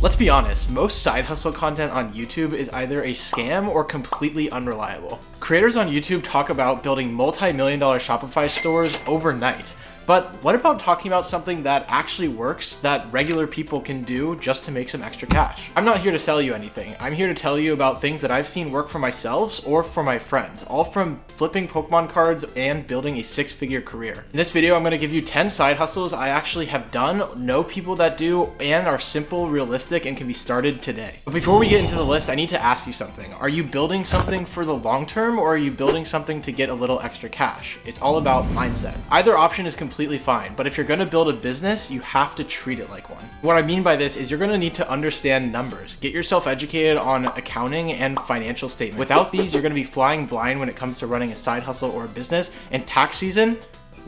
Let's be honest, most side hustle content on YouTube is either a scam or completely unreliable. Creators on YouTube talk about building multi-million-dollar Shopify stores overnight. But what about talking about something that actually works that regular people can do just to make some extra cash? I'm not here to sell you anything. I'm here to tell you about things that I've seen work for myself or for my friends, all from flipping Pokemon cards and building a six-figure career. In this video, I'm going to give you 10 side hustles I actually have done, know people that do, and are simple, realistic, and can be started today. But before we get into the list, I need to ask you something. Are you building something for the long term, or are you building something to get a little extra cash? It's all about mindset. Either option is completely fine, but if you're going to build a business, you have to treat it like one. What I mean by this is you're going to need to understand numbers. Get yourself educated on accounting and financial statements. Without these, you're going to be flying blind when it comes to running a side hustle or a business, and tax season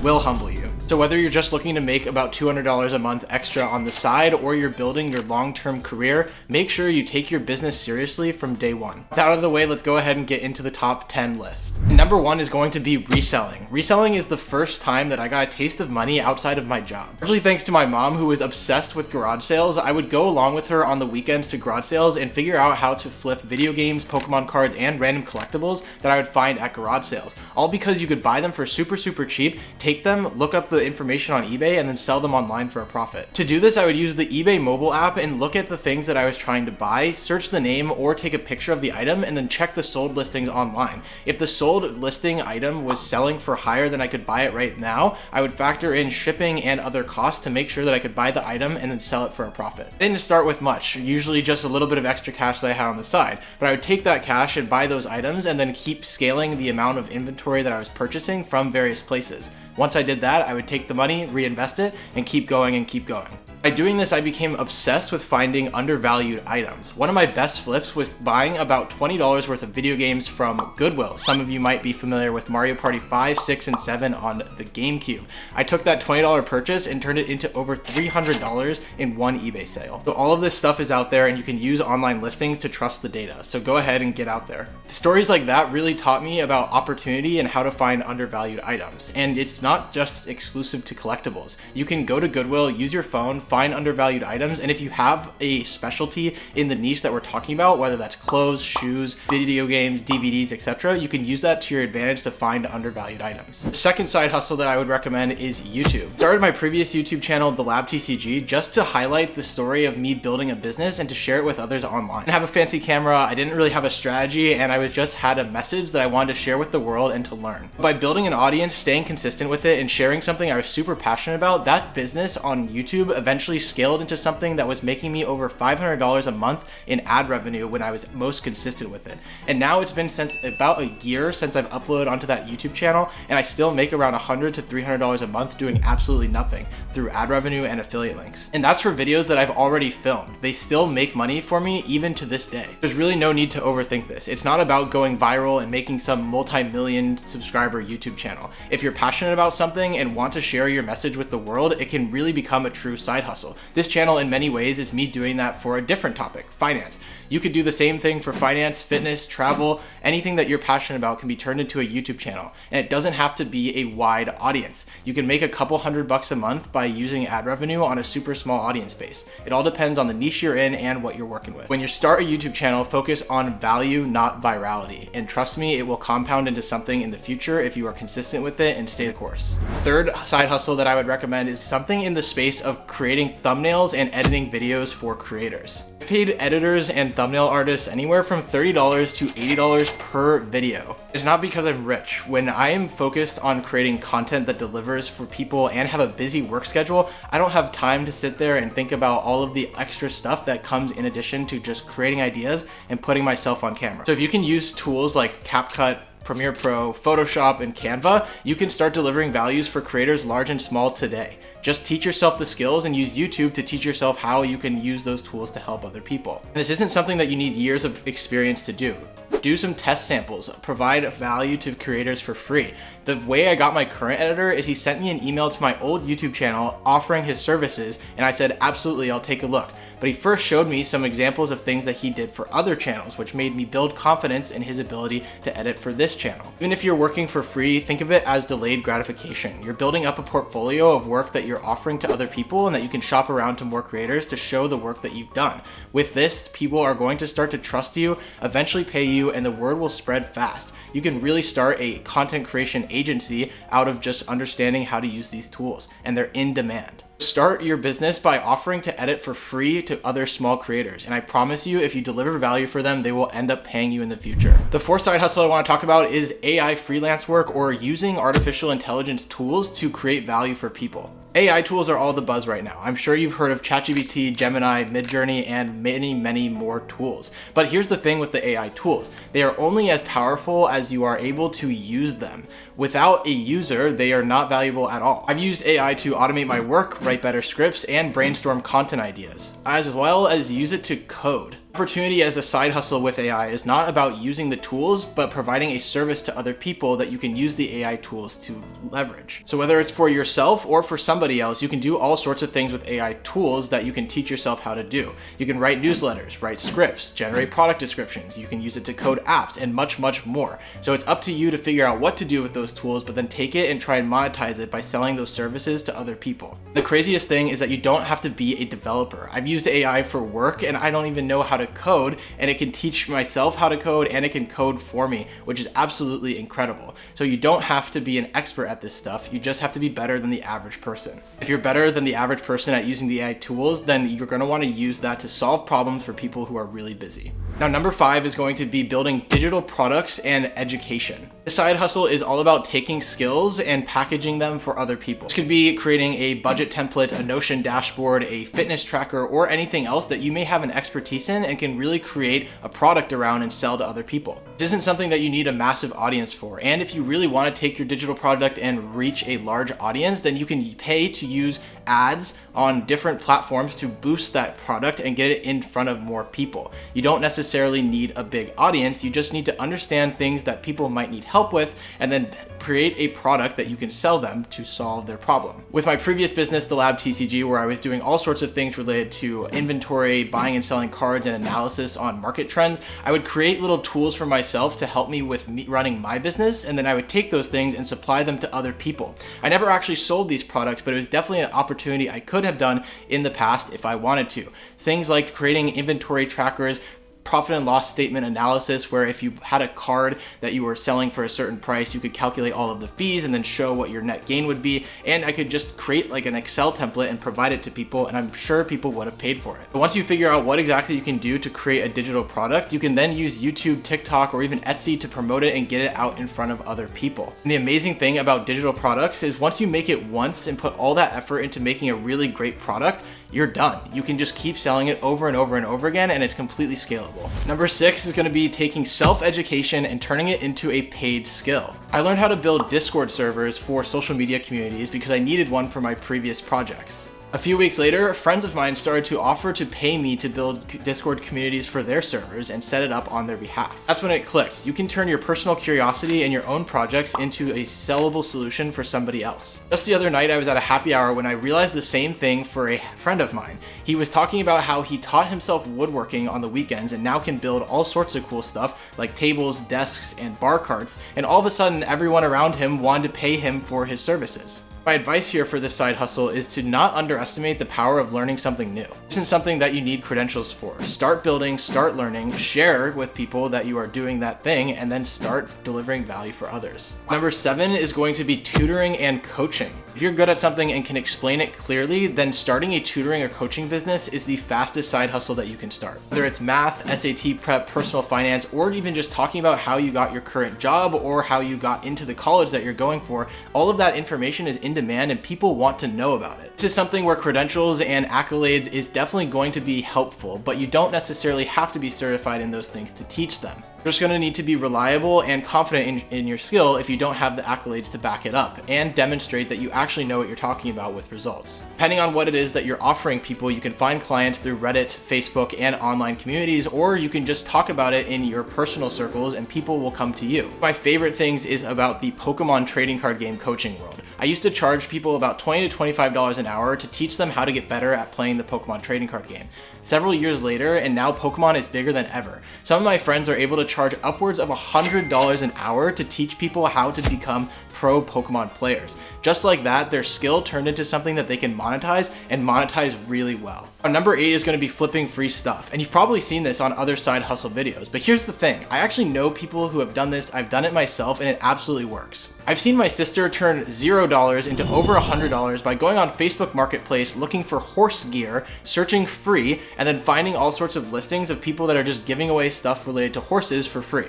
will humble you. So whether you're just looking to make about $200 a month extra on the side, or you're building your long-term career, make sure you take your business seriously from day one. With that out of the way, let's go ahead and get into the top 10 list. Number one is going to be reselling. Reselling is the first time that I got a taste of money outside of my job. Largely thanks to my mom, who was obsessed with garage sales. I would go along with her on the weekends to garage sales and figure out how to flip video games, Pokemon cards, and random collectibles that I would find at garage sales. All because you could buy them for super cheap, take them, look up the information on eBay, and then sell them online for a profit. To do this, I would use the eBay mobile app and look at the things that I was trying to buy, search the name or take a picture of the item, and then check the sold listings online. If the sold listing item was selling for higher than I could buy it right now, I would factor in shipping and other costs to make sure that I could buy the item and then sell it for a profit. I didn't start with much, usually just a little bit of extra cash that I had on the side, but I would take that cash and buy those items and then keep scaling the amount of inventory that I was purchasing from various places. Once I did that, I would take the money, reinvest it, and keep going and keep going. By doing this, I became obsessed with finding undervalued items. One of my best flips was buying about $20 worth of video games from Goodwill. Some of you might be familiar with Mario Party 5, 6, and 7 on the GameCube. I took that $20 purchase and turned it into over $300 in one eBay sale. So all of this stuff is out there, and you can use online listings to trust the data. So go ahead and get out there. Stories like that really taught me about opportunity and how to find undervalued items. And it's not just exclusive to collectibles. You can go to Goodwill, use your phone, find undervalued items, and if you have a specialty in the niche that we're talking about, whether that's clothes, shoes, video games, DVDs, etc., you can use that to your advantage to find undervalued items. The second side hustle that I would recommend is YouTube. I started my previous YouTube channel, The Lab TCG, just to highlight the story of me building a business and to share it with others online. I didn't have a fancy camera, I didn't really have a strategy, and I just had a message that I wanted to share with the world and to learn. By building an audience, staying consistent with it, and sharing something I was super passionate about, that business on YouTube eventually scaled into something that was making me over $500 a month in ad revenue when I was most consistent with it. And now it's been since about a year since I've uploaded onto that YouTube channel, and I still make around $100 to $300 a month doing absolutely nothing through ad revenue and affiliate links. And that's for videos that I've already filmed. They still make money for me even to this day. There's really no need to overthink this. It's not about going viral and making some multi-million subscriber YouTube channel. If you're passionate about something and want to share your message with the world, it can really become a true side hustle. This channel in many ways is me doing that for a different topic, finance. You could do the same thing for finance, fitness, travel, anything that you're passionate about can be turned into a YouTube channel. And it doesn't have to be a wide audience. You can make a couple $100 a month by using ad revenue on a super small audience base. It all depends on the niche you're in and what you're working with. When you start a YouTube channel, focus on value, not virality. And trust me, it will compound into something in the future if you are consistent with it and stay the course. Third side hustle that I would recommend is something in the space of creating thumbnails and editing videos for creators. I've paid editors and thumbnail artists anywhere from $30 to $80 per video. It's not because I'm rich. When I am focused on creating content that delivers for people and have a busy work schedule, I don't have time to sit there and think about all of the extra stuff that comes in addition to just creating ideas and putting myself on camera. So if you can use tools like CapCut, Premiere Pro, Photoshop, and Canva, you can start delivering values for creators large and small today. Just teach yourself the skills and use YouTube to teach yourself how you can use those tools to help other people. And this isn't something that you need years of experience to do. Do some test samples, provide value to creators for free. The way I got my current editor is he sent me an email to my old YouTube channel offering his services, and I said, absolutely, I'll take a look. but he first showed me some examples of things that he did for other channels, which made me build confidence in his ability to edit for this channel. Even if you're working for free, think of it as delayed gratification. You're building up a portfolio of work that you're offering to other people and that you can shop around to more creators to show the work that you've done. With this, people are going to start to trust you, eventually pay you, and the word will spread fast. You can really start a content creation agency out of just understanding how to use these tools, and they're in demand. Start your business by offering to edit for free to other small creators, and I promise you, if you deliver value for them, they will end up paying you in the future. The fourth side hustle I want to talk about is AI freelance work, or using artificial intelligence tools to create value for people. AI tools are all the buzz right now. I'm sure you've heard of ChatGPT, Gemini, Midjourney, and many more tools. But here's the thing with the AI tools. They are only as powerful as you are able to use them. Without a user, they are not valuable at all. I've used AI to automate my work, write better scripts, and brainstorm content ideas, as well as use it to code. Opportunity as a side hustle with AI is not about using the tools, but providing a service to other people that you can use the AI tools to leverage. So whether it's for yourself or for somebody else, you can do all sorts of things with AI tools that you can teach yourself how to do. You can write newsletters, write scripts, generate product descriptions. You can use it to code apps and much more. So it's up to you to figure out what to do with those tools, but then take it and try and monetize it by selling those services to other people. The craziest thing is that you don't have to be a developer. I've used AI for work and I don't even know how to code, and it can teach myself how to code and it can code for me, which is absolutely incredible. So you don't have to be an expert at this stuff, you just have to be better than the average person. If you're better than the average person at using the AI tools, then you're going to want to use that to solve problems for people who are really busy. Now, number 5 is going to be building digital products and education. The side hustle is all about taking skills and packaging them for other people. This could be creating a budget template, a Notion dashboard, a fitness tracker, or anything else that you may have an expertise in and can really create a product around and sell to other people. This isn't something that you need a massive audience for. And if you really want to take your digital product and reach a large audience, then you can pay to use ads on different platforms to boost that product and get it in front of more people. You don't necessarily need a big audience. You just need to understand things that people might need help with and then create a product that you can sell them to solve their problem. With my previous business, The Lab TCG, where I was doing all sorts of things related to inventory, buying and selling cards, and analysis on market trends, I would create little tools for myself to help me with running my business, and then I would take those things and supply them to other people. I never actually sold these products, but it was definitely an opportunity I could have done in the past if I wanted to. Things like creating inventory trackers, profit and loss statement analysis, where if you had a card that you were selling for a certain price, you could calculate all of the fees and then show what your net gain would be. And I could just create like an Excel template and provide it to people, and I'm sure people would have paid for it. But once you figure out what exactly you can do to create a digital product, you can then use YouTube, TikTok, or even Etsy to promote it and get it out in front of other people. And the amazing thing about digital products is once you make it once and put all that effort into making a really great product, you're done. You can just keep selling it over and over again, and it's completely scalable. Number 6 is going to be taking self-education and turning it into a paid skill. I learned how to build Discord servers for social media communities because I needed one for my previous projects. A few weeks later, friends of mine started to offer to pay me to build Discord communities for their servers and set it up on their behalf. That's when it clicked. You can turn your personal curiosity and your own projects into a sellable solution for somebody else. Just the other night, I was at a happy hour when I realized the same thing for a friend of mine. He was talking about how he taught himself woodworking on the weekends and now can build all sorts of cool stuff like tables, desks, and bar carts, and all of a sudden everyone around him wanted to pay him for his services. My advice here for this side hustle is to not underestimate the power of learning something new. This isn't something that you need credentials for. Start building, start learning, share with people that you are doing that thing, and then start delivering value for others. Number 7 is going to be tutoring and coaching. If you're good at something and can explain it clearly, then starting a tutoring or coaching business is the fastest side hustle that you can start. Whether it's math, SAT prep, personal finance, or even just talking about how you got your current job or how you got into the college that you're going for, all of that information is in demand and people want to know about it. This is something where credentials and accolades is definitely going to be helpful, but you don't necessarily have to be certified in those things to teach them. You're just going to need to be reliable and confident in your skill if you don't have the accolades to back it up, and demonstrate that you actually know what you're talking about with results. Depending on what it is that you're offering people, you can find clients through Reddit, Facebook, and online communities, or you can just talk about it in your personal circles and people will come to you. My favorite things is about the Pokemon trading card game coaching world. I used to charge people about $20 to $25 an hour to teach them how to get better at playing the Pokemon trading card game. Several years later, and now Pokemon is bigger than ever. Some of my friends are able to charge upwards of $100 an hour to teach people how to become pro Pokemon players. Just like that, their skill turned into something that they can monetize, and monetize really well. Number 8 is going to be flipping free stuff, and you've probably seen this on other side hustle videos, but here's the thing, I actually know people who have done this, I've done it myself, and it absolutely works. I've seen my sister turn $0 into over $100 by going on Facebook Marketplace looking for horse gear, searching free, and then finding all sorts of listings of people that are just giving away stuff related to horses for free.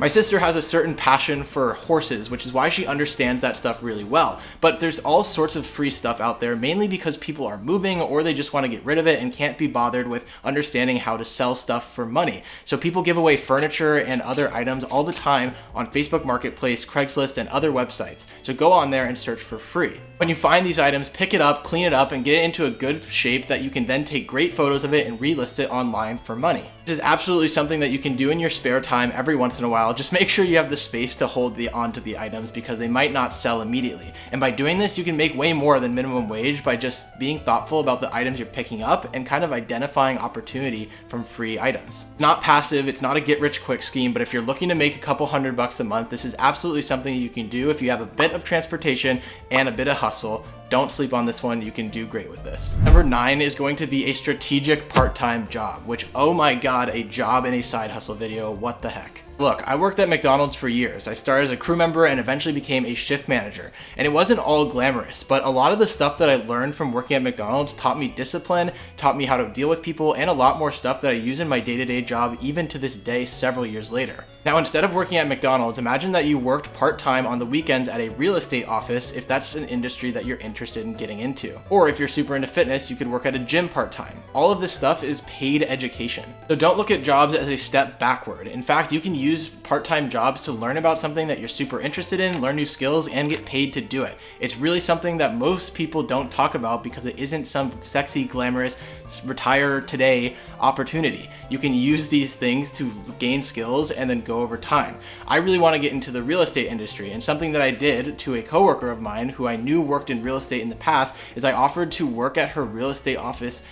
My sister has a certain passion for horses, which is why she understands that stuff really well. But there's all sorts of free stuff out there, mainly because people are moving or they just want to get rid of it and can't be bothered with understanding how to sell stuff for money. So people give away furniture and other items all the time on Facebook Marketplace, Craigslist, and other websites. So go on there and search for free. When you find these items, pick it up, clean it up, and get it into a good shape that you can then take great photos of it and relist it online for money. This is absolutely something that you can do in your spare time every once in a while. Just make sure you have the space to hold onto the items because they might not sell immediately. And by doing this, you can make way more than minimum wage by just being thoughtful about the items you're picking up and kind of identifying opportunity from free items. It's not passive, it's not a get rich quick scheme, but if you're looking to make a couple $100 a month, this is absolutely something you can do if you have a bit of transportation and a bit of hustle. Don't sleep on this one, you can do great with this. Number 9 is going to be a strategic part-time job, which, oh my god, a job in a side hustle video, what the heck. Look, I worked at McDonald's for years. I started as a crew member and eventually became a shift manager. And it wasn't all glamorous, but a lot of the stuff that I learned from working at McDonald's taught me discipline, taught me how to deal with people, and a lot more stuff that I use in my day-to-day job even to this day several years later. Now, instead of working at McDonald's, imagine that you worked part-time on the weekends at a real estate office if that's an industry that you're interested in getting into. Or if you're super into fitness, you could work at a gym part-time. All of this stuff is paid education. So don't look at jobs as a step backward. In fact, you can use part-time jobs to learn about something that you're super interested in, learn new skills, and get paid to do it. It's really something that most people don't talk about because it isn't some sexy, glamorous, retire today opportunity. You can use these things to gain skills and then go over time. I really want to get into the real estate industry, and something that I did to a coworker of mine who I knew worked in real estate in the past is I offered to work at her real estate office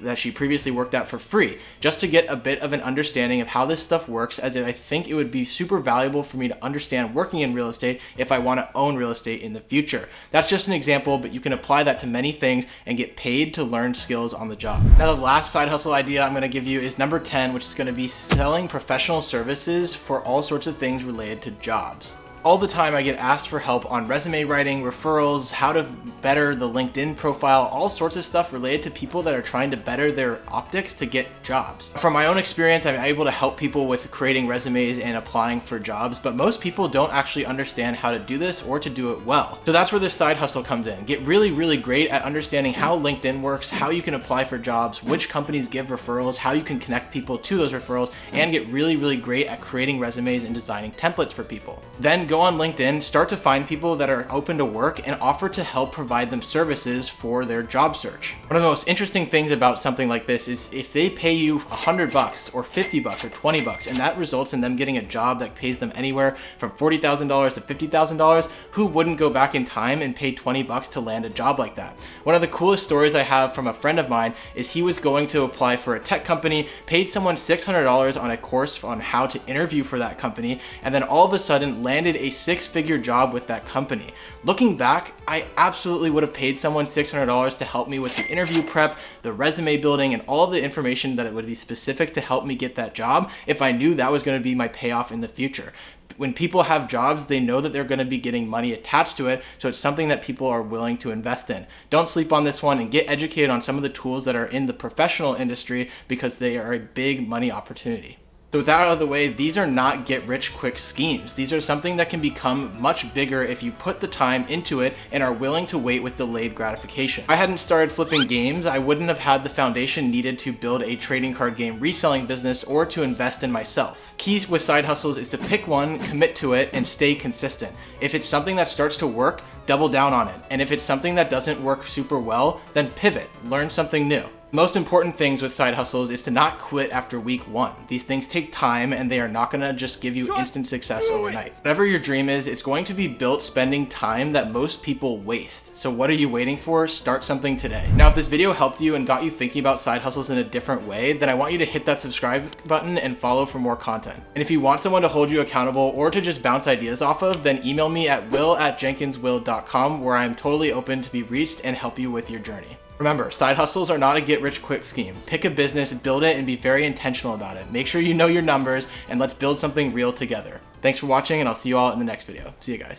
that she previously worked at for free, just to get a bit of an understanding of how this stuff works, as I think it would be super valuable for me to understand working in real estate if I want to own real estate in the future. That's just an example, but you can apply that to many things and get paid to learn skills on the job. Now, the last side hustle idea I'm going to give you is number 10, which is going to be selling professional services for all sorts of things related to jobs. All the time I get asked for help on resume writing, referrals, how to better the LinkedIn profile, all sorts of stuff related to people that are trying to better their optics to get jobs. From my own experience, I'm able to help people with creating resumes and applying for jobs, but most people don't actually understand how to do this or to do it well. So that's where this side hustle comes in. Get really great at understanding how LinkedIn works, how you can apply for jobs, which companies give referrals, how you can connect people to those referrals, and get really great at creating resumes and designing templates for people. Then go on LinkedIn, start to find people that are open to work and offer to help provide them services for their job search. One of the most interesting things about something like this is if they pay you $100 or $50 or $20 and that results in them getting a job that pays them anywhere from $40,000 to $50,000, who wouldn't go back in time and pay $20 to land a job like that? One of the coolest stories I have from a friend of mine is he was going to apply for a tech company, paid someone $600 on a course on how to interview for that company, and then all of a sudden landed a six-figure job with that company. Looking back, I absolutely would have paid someone $600 to help me with the interview prep, the resume building, and all of the information that it would be specific to help me get that job if I knew that was going to be my payoff in the future. When people have jobs, they know that they're going to be getting money attached to it, so it's something that people are willing to invest in. Don't sleep on this one and get educated on some of the tools that are in the professional industry because they are a big money opportunity. So with that out of the way, these are not get-rich-quick schemes. These are something that can become much bigger if you put the time into it and are willing to wait with delayed gratification. If I hadn't started flipping games, I wouldn't have had the foundation needed to build a trading card game reselling business or to invest in myself. Keys with side hustles is to pick one, commit to it, and stay consistent. If it's something that starts to work, double down on it. And if it's something that doesn't work super well, then pivot, learn something new. Most important things with side hustles is to not quit after week 1. These things take time and they are not gonna just give you instant success overnight. Whatever your dream is, it's going to be built spending time that most people waste. So what are you waiting for? Start something today. Now, if this video helped you and got you thinking about side hustles in a different way, then I want you to hit that subscribe button and follow for more content. And if you want someone to hold you accountable or to just bounce ideas off of, then email me at will@jenkinswill.com, where I'm totally open to be reached and help you with your journey. Remember, side hustles are not a get-rich-quick scheme. Pick a business, build it, and be very intentional about it. Make sure you know your numbers, and let's build something real together. Thanks for watching, and I'll see you all in the next video. See you guys.